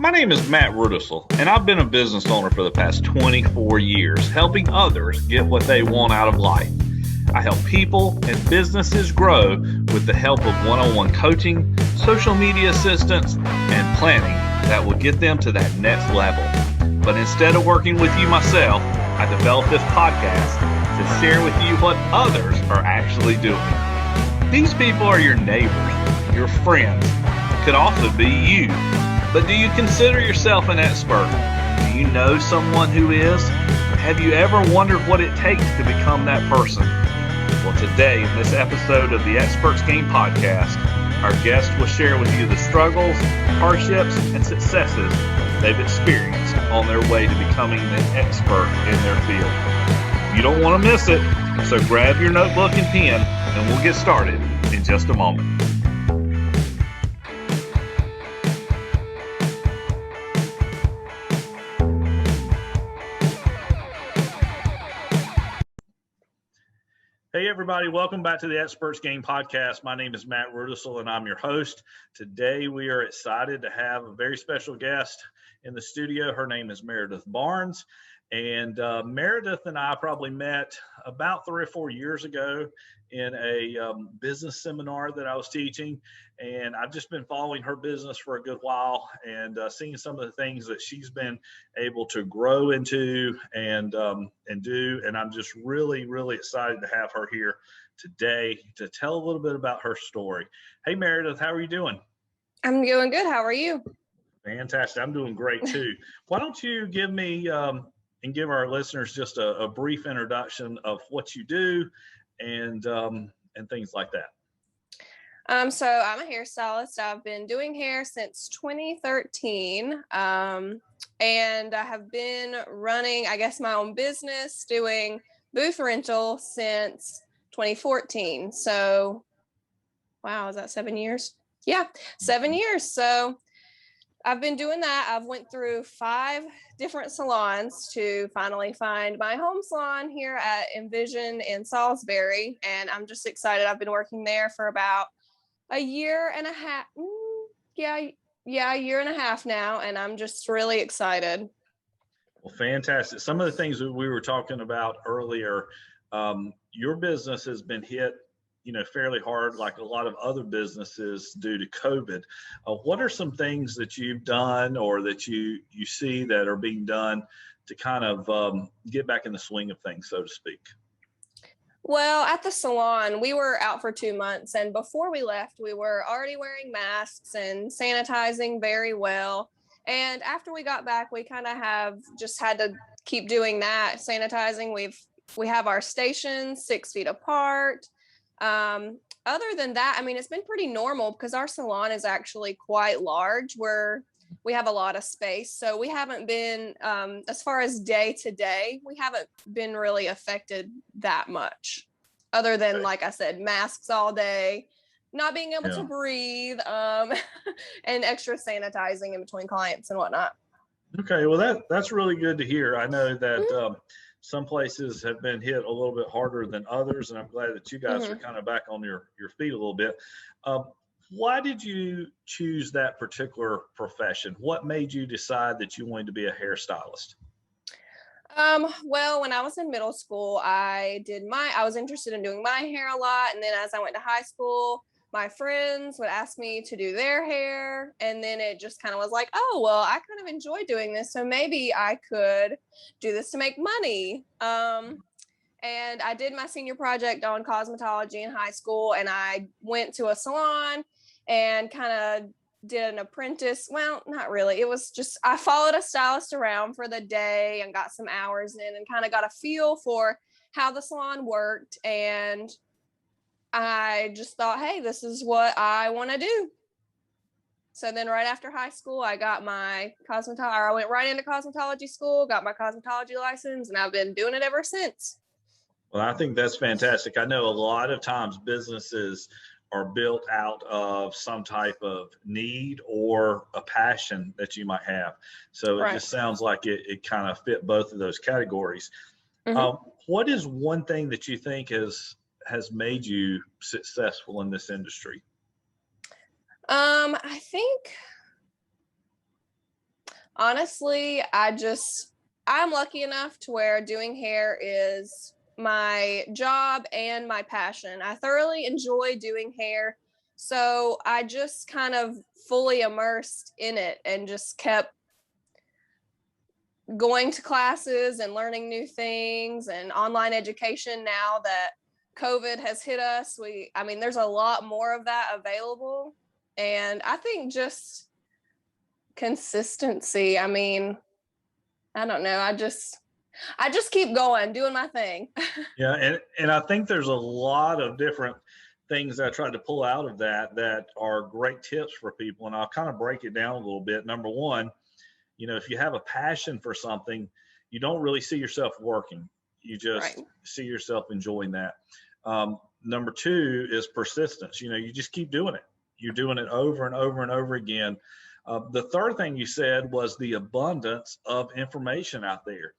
My name is Matt Rudisell, and I've been a business owner for the past 24 years, helping others get what they want out of life. I help people and businesses grow with the help of one-on-one coaching, social media assistance, and planning that will get them to that next level. But instead of working with you myself, I developed this podcast to share with you what others are actually doing. These people are your neighbors, your friends, could also be you. But do you consider yourself an expert? Do you know someone who is? Have you ever wondered what it takes to become that person? Well, today in this episode of the Experts Game podcast, our guest will share with you the struggles, hardships, and successes they've experienced on their way to becoming an expert in their field. You don't want to miss it, so grab your notebook and pen, and we'll get started in just a moment. Hey everybody, welcome back to the Experts Game podcast. My name is Matt Rudisell and I'm your host. Today we are excited to have a very special guest in the studio. Her name is Meredith Barnes, and Meredith and I probably met about 3 or 4 years ago in a business seminar that I was teaching, and I've just been following her business for a good while and seeing some of the things that she's been able to grow into and do, and I'm just really excited to have her here today to tell a little bit about her story. Hey Meredith, how are you doing? I'm doing good. How are you? Fantastic. I'm doing great too. Why don't you give me and give our listeners just a brief introduction of what you do and things like that. So I'm a hairstylist. I've been doing hair since 2013. And I have been running, I guess, my own business doing booth rental since 2014. So, wow, is that 7 years? Yeah, 7 years. So I've been doing that. I've went through 5 different salons to finally find my home salon here at Envision in Salisbury. And I'm just excited. I've been working there for about a year and a half. A year and a half now. And I'm just really excited. Well, fantastic. Some of the things that we were talking about earlier, your business has been hit fairly hard, like a lot of other businesses due to COVID. What are some things that you've done or that you see that are being done to kind of get back in the swing of things, so to speak? Well, at the salon, we were out for 2 months, and before we left, we were already wearing masks and sanitizing very well. And after we got back, we kind of have just had to keep doing that, sanitizing. We have our stations 6 feet apart. Other than that, I mean, it's been pretty normal because our salon is actually quite large where we have a lot of space. So we haven't been, as far as day to day, we haven't been really affected that much other than, like I said, masks all day, not being able to breathe, and extra sanitizing in between clients and whatnot. Okay. Well, that's really good to hear. I know that, some places have been hit a little bit harder than others, and I'm glad that you guys are kind of back on your feet a little bit. Why did you choose that particular profession? What made you decide that you wanted to be a hairstylist? Well, when I was in middle school, I was interested in doing my hair a lot. And then as I went to high school, my friends would ask me to do their hair. And then it just kind of was like, oh, well, I kind of enjoy doing this. So maybe I could do this to make money. And I did my senior project on cosmetology in high school. And I went to a salon and kind of did an apprentice. Well, not really. It was just, I followed a stylist around for the day and got some hours in and kind of got a feel for how the salon worked. And I just thought, hey, this is what I want to do. So then right after high school, I got my I went right into cosmetology school, got my cosmetology license, and I've been doing it ever since. Well, I think that's fantastic. I know a lot of times businesses are built out of some type of need or a passion that you might have. So it just sounds like it kind of fit both of those categories. What is one thing that you think has made you successful in this industry? I think Honestly, I'm lucky enough to where doing hair is my job and my passion. I thoroughly enjoy doing hair. So I just kind of fully immersed in it and just kept going to classes and learning new things and online education. Now that COVID has hit us, I mean, there's a lot more of that available. And I think just consistency. I mean, I don't know. I just keep going, doing my thing. Yeah, and I think there's a lot of different things I tried to pull out of that are great tips for people, and I'll kind of break it down a little bit. Number one, if you have a passion for something, you don't really see yourself working. You just Right. see yourself enjoying that. Number two is persistence. You just keep doing it. You're doing it over and over and over again. The third thing you said was the abundance of information out there.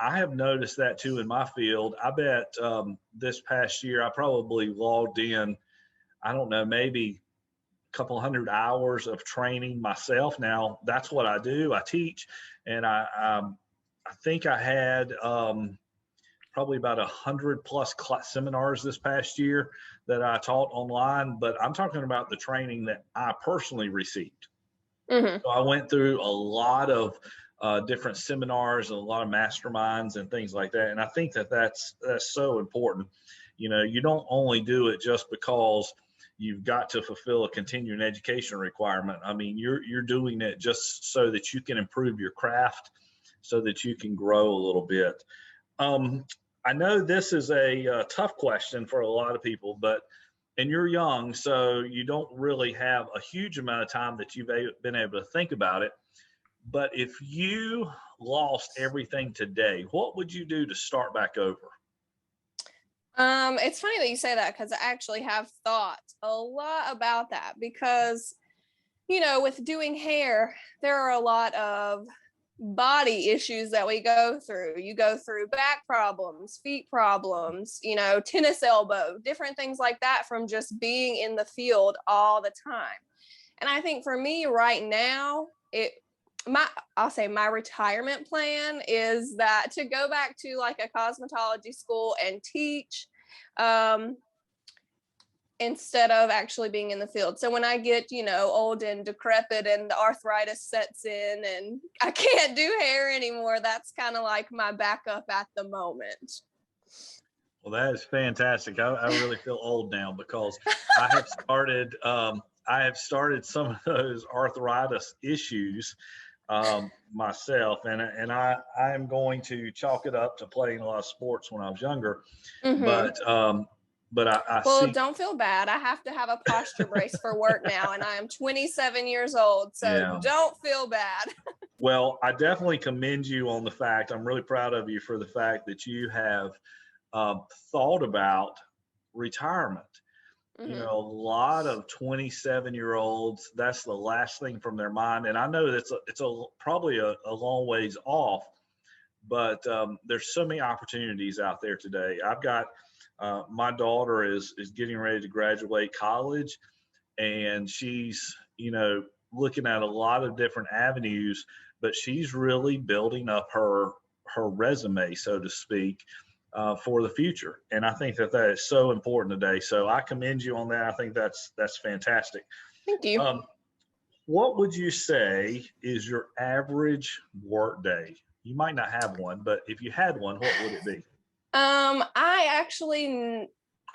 I have noticed that too in my field. I bet this past year I probably logged in, I don't know, maybe couple hundred hours of training myself. Now that's what I do. I teach, and I think I had probably about 100+ seminars this past year that I taught online. But I'm talking about the training that I personally received. Hmm. So I went through a lot of different seminars and a lot of masterminds and things like that. And I think that's so important. You don't only do it just because you've got to fulfill a continuing education requirement. I mean, you're doing it just so that you can improve your craft, so that you can grow a little bit. I know this is a tough question for a lot of people, and you're young, so you don't really have a huge amount of time that you've been able to think about it. But if you lost everything today, what would you do to start back over? It's funny that you say that because I actually have thought a lot about that because, with doing hair, there are a lot of body issues that we go through. You go through back problems, feet problems, tennis elbow, different things like that from just being in the field all the time. And I think for me right now, I'll say my retirement plan is that to go back to like a cosmetology school and teach, um, instead of actually being in the field. So when I get, old and decrepit and the arthritis sets in and I can't do hair anymore, that's kind of like my backup at the moment. Well, that is fantastic. I really feel old now because I have started some of those arthritis issues myself, and I am going to chalk it up to playing a lot of sports when I was younger. Hmm. But I Well, see. don't feel bad. I have to have a posture brace for work now, and I am 27 years old. So Yeah. don't feel bad. Well, I definitely commend you on the fact. I'm really proud of you for the fact that you have thought about retirement. Hmm. A lot of 27-year-olds, that's the last thing from their mind. And I know that's probably a long ways off, but there's so many opportunities out there today. I've got my daughter is getting ready to graduate college, and she's looking at a lot of different avenues, but she's really building up her resume, so to speak, for the future. And I think that is so important today. So I commend you on that. I think that's fantastic. Thank you. Um, what would you say is your average work day? You might not have one, but if you had one, what would it be?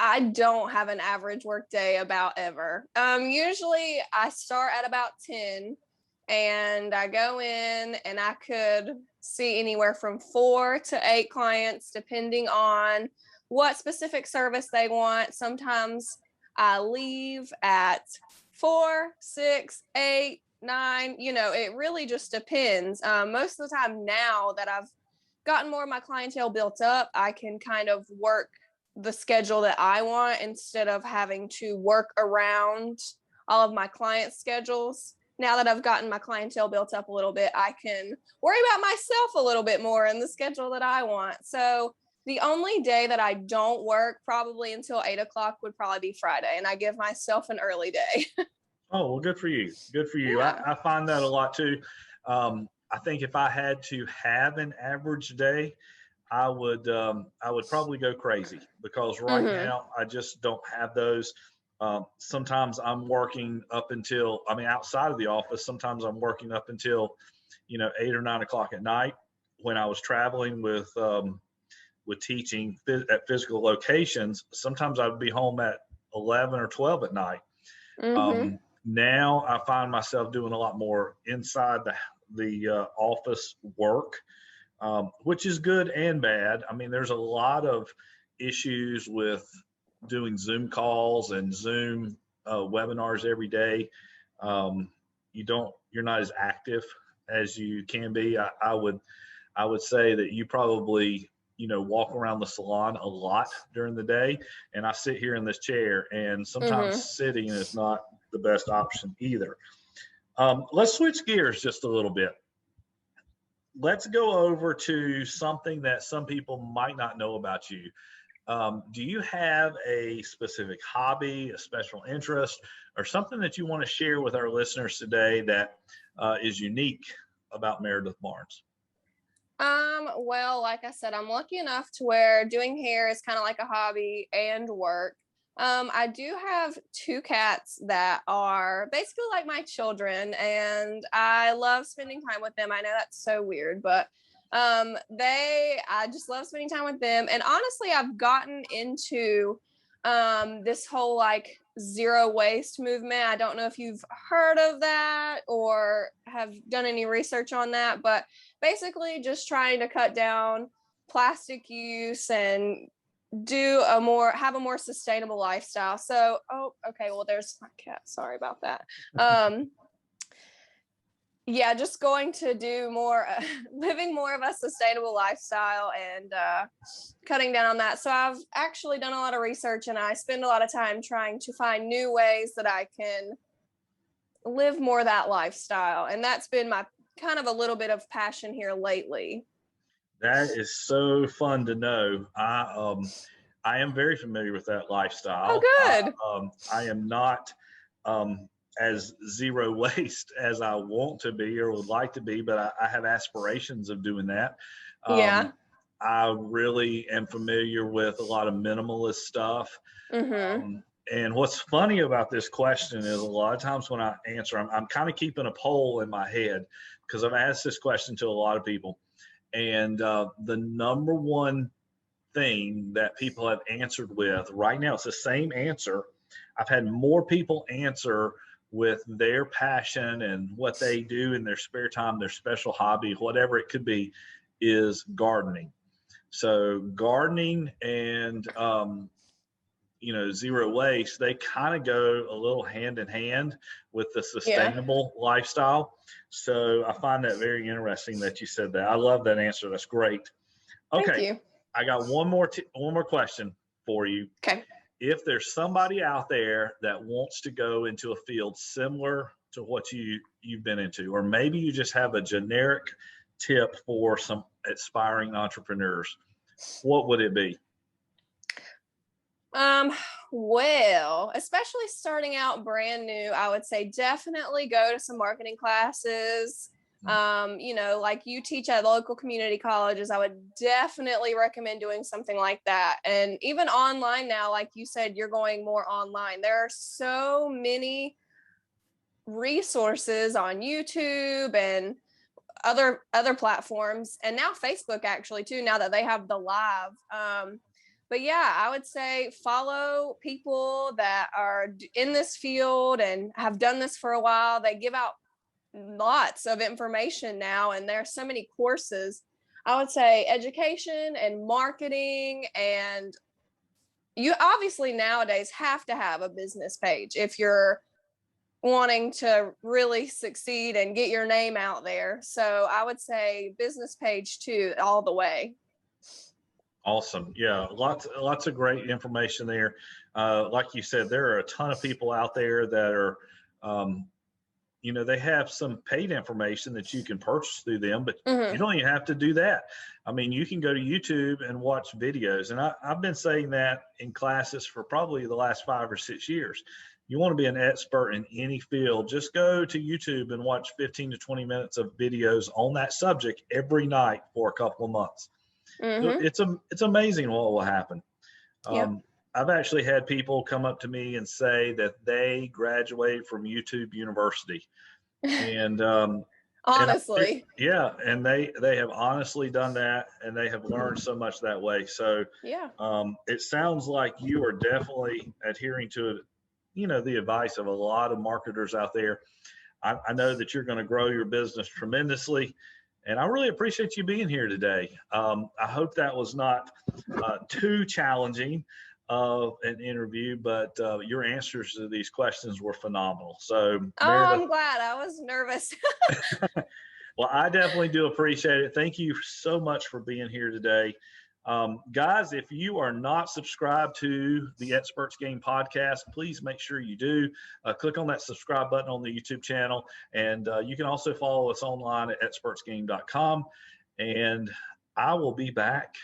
I don't have an average work day about ever. Usually I start at about 10 and I go in and I could see anywhere from 4 to 8 clients depending on what specific service they want. Sometimes I leave at 4, 6, 8, 9. It really just depends. Most of the time now that I've gotten more of my clientele built up, I can kind of work the schedule that I want instead of having to work around all of my clients' schedules. Now that I've gotten my clientele built up a little bit, I can worry about myself a little bit more and the schedule that I want. So the only day that I don't work probably until 8 o'clock would probably be Friday, and I give myself an early day. Oh, well, good for you. Good for you. Yeah. I find that a lot too. I think if I had to have an average day, I would probably go crazy because right Mm-hmm. now I just don't have those. Sometimes I'm working up until, I mean, outside of the office, sometimes I'm working up until, 8 or 9 o'clock at night. When I was traveling with teaching at physical locations, sometimes I'd be home at 11 or 12 at night. Mm-hmm. Now I find myself doing a lot more inside the office work, which is good and bad. I mean, there's a lot of issues with doing Zoom calls and Zoom webinars every day. You're not as active as you can be. I would say that you probably, walk around the salon a lot during the day, and I sit here in this chair, and sometimes Mm-hmm. sitting is not the best option either. Let's switch gears just a little bit. Let's go over to something that some people might not know about you. Do you have a specific hobby, a special interest, or something that you want to share with our listeners today that is unique about Meredith Barnes? Well, like I said, I'm lucky enough to where doing hair is kind of like a hobby and work. I do have two cats that are basically like my children, and I love spending time with them. I know that's so weird, but I just love spending time with them. And honestly, I've gotten into this whole like zero waste movement. I don't know if you've heard of that or have done any research on that, but basically just trying to cut down plastic use and have a more sustainable lifestyle. So, oh, okay, well, there's my cat. Sorry about that. Yeah, just going to do more, living more of a sustainable lifestyle and cutting down on that. So I've actually done a lot of research, and I spend a lot of time trying to find new ways that I can live more that lifestyle. And that's been my kind of a little bit of passion here lately. That is so fun to know. I am very familiar with that Oh, lifestyle. good. I am not um, as zero waste as I want to be or would like to be, but I have aspirations of doing that. Um, Yeah. I really am familiar with a lot of minimalist stuff. Mm-hmm. And what's funny about this question is a lot of times when I answer, I'm kind of keeping a poll in my head because I've asked this question to a lot of people. And the number one thing that people have answered with right now, it's the same answer. I've had more people answer with their passion and what they do in their spare time, their special hobby, whatever it could be, is gardening. So gardening and zero waste, they kind of go a little hand in hand with the Yeah. sustainable lifestyle. So I find that very interesting that you said that. I love that answer. That's great. Thank Okay, you. I got one more question for you. Okay. If there's somebody out there that wants to go into a field similar to what you've been into, or maybe you just have a generic tip for some aspiring entrepreneurs, what would it be? Um, well, especially starting out brand new, I would say definitely go to some marketing classes. Like you teach at local community colleges, I would definitely recommend doing something like that. And even online now, like you said, you're going more online. There are so many resources on YouTube and other platforms, and now Facebook actually too, now that they have the live. But yeah, I would say follow people that are in this field and have done this for a while. They give out lots of information now, and there's so many courses. I would say education and marketing, and you obviously nowadays have to have a business page if you're wanting to really succeed and get your name out there. So I would say business page too, all the way. Awesome. Yeah, lots of great information there. Like you said, there are a ton of people out there that are, they have some paid information that you can purchase through them, but you Mm-hmm. don't even have to do that. I mean, you can go to YouTube and watch videos. And I've been saying that in classes for probably the last 5 or 6 years. you want to be an expert in any field, just go to YouTube and watch 15 to 20 minutes of videos on that subject every night for a couple of months. Mm-hmm. It's amazing what will happen. Yeah. I've actually had people come up to me and say that they graduated from YouTube University, and Honestly. and they have honestly done that, and they have learned so much that way. So Yeah. it sounds like you are definitely adhering to, the advice of a lot of marketers out there. I know that you're going to grow your business tremendously, and I really appreciate you being here today. I hope that was not too challenging of an interview, but your answers to these questions were phenomenal. So, Oh, Meredith, I'm glad. I was nervous. well, I definitely do appreciate it. Thank you so much for being here today. Guys, if you are not subscribed to the Experts Game podcast, please make sure you do. Click on that subscribe button on the YouTube channel. And you can also follow us online at expertsgame.com. And I will be back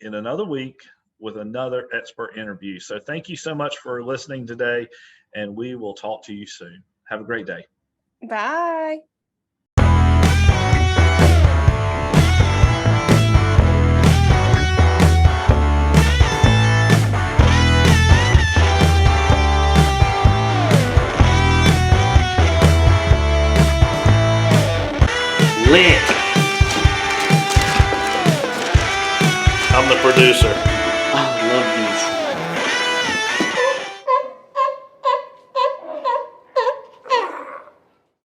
in another week with another expert interview. So thank you so much for listening today, and we will talk to you soon. Have a great day. Bye. Lit. I'm the producer.